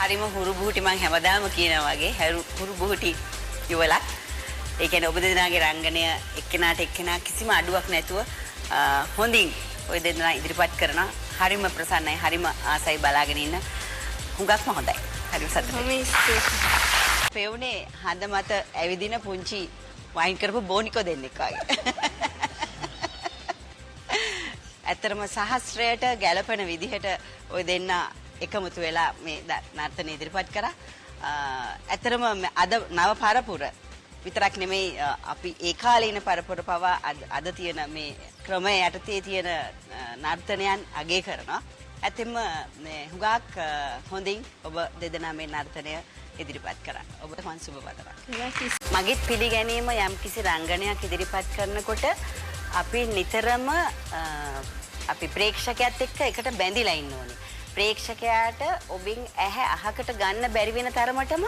හරිම හුරු බුහුටි මං හැමදාම කියනවා වගේ හුරු බුහුටි යුවලක්. ඒ කියන්නේ ඔබ දෙදෙනාගේ රංගනය එක්කෙනාට එක්කෙනා කිසිම අඩුවක් නැතුව හොඳින් ඔය දෙදෙනා ඉදිරිපත් කරනවා. හරිම ප්‍රසන්නයි, හරිම ආසයි බලාගෙන ඉන්න. හුඟක්ම හොඳයි. හරිම සතුටුයි. පෙවුනේ හඳ මත ඇවිදින පුංචි වයින් කරපු බෝනිකෝ දෙන්නෙක් වගේ. ඇත්තරම සහස්‍රයට ගැලපෙන විදිහට ඔය දෙන්න එකමුතු වෙලා මේ නර්තන ඉදිරිපත් කරා. ඇත්තරම අද නව පරපුර විතරක් නෙමෙයි අපි ඒ කාලේ ඉන පරපුර පවා අද තියෙන මේ ක්‍රමය යටතේ තියෙන නර්තනයන් අගය කරනවා. ඇත්තෙන්ම මේ හුඟක් හොඳින් ඔබ දෙදෙනා මේ නර්තනය ඉදිරිපත් කරා. ඔබට මම සුබ පතනවා. මගේත් පිළිගැනීම යම්කිසි රංගනයක් ඉදිරිපත් කරනකොට අපි නිතරම අපි ප්‍රේක්ෂකයාත් එක්ක එකට බැඳිලා ඉන්න ඕනේ. ප්‍රේක්ෂකයාට ඔබෙන් ඇහැ අහකට ගන්න බැරි වෙන තරමටම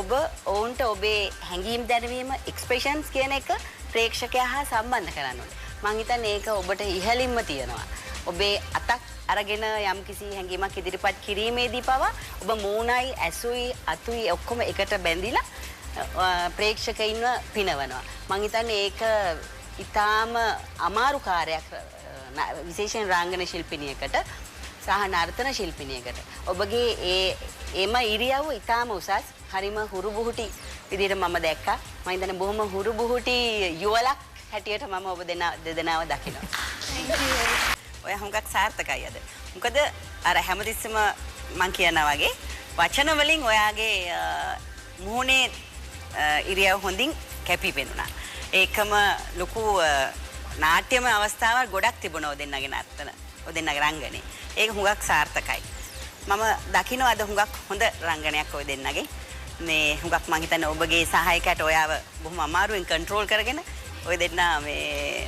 ඔබ ඔවුන්ට ඔබේ හැඟීම් දැනවීම එක්ස්ප්‍රෙෂන්ස් කියන එක ප්‍රේක්ෂකයා හා සම්බන්ධ කරන්න ඕනේ. මං හිතන්නේ ඒක ඔබට ඉහළින්ම තියෙනවා. ඔබේ අතක් අරගෙන යම්කිසි හැඟීමක් ඉදිරිපත් කිරීමේදී පවා ඔබ මූණයි ඇසුයි අතුයි ඔක්කොම එකට බැඳිලා ප්‍රේක්ෂකයින්ව පිනවනවා. මං හිතන්නේ ඒක ඉතාම අමාරු කාර්යයක් විශේෂයෙන් රංගන ශිල්පිනියකට සහ නර්තන ශිල්පිනියකට. ඔබගේ ඒම ඉරියව්ව ඉතාම උසස්. හරිම හුරු බුහුටි විදිහට මම දැක්කා. මම හිතන්නේ බොහොම හුරු බුහුටි යුවලක් හැටියට මම ඔබ දෙදෙනාව දකිනවා. ඔය හුඟක් සාර්ථකයි අද. මොකද අර හැමතිස්සෙම මං කියනවා වගේ වචන වලින් ඔයාගේ මුහුණේ ඉරියව් හොඳින් කැපී පෙනුණා. ඒකම ලොකු නාට්‍යමය අවස්ථාවක් ගොඩක් තිබුණා ඔය දෙන්නගේ නර්තන. ඔය දෙන්නගේ රංගනේ. ඒක හුඟක් සාර්ථකයි. මම දකිනවා අද හුඟක් හොඳ රංගනයක් ඔය දෙන්නගේ. මේ හුඟක් මං හිතන්නේ ඔබගේ සහායකයට ඔයාව බොහොම අමාරුවෙන් කන්ට්‍රෝල් කරගෙන ඔය දෙන්න මේ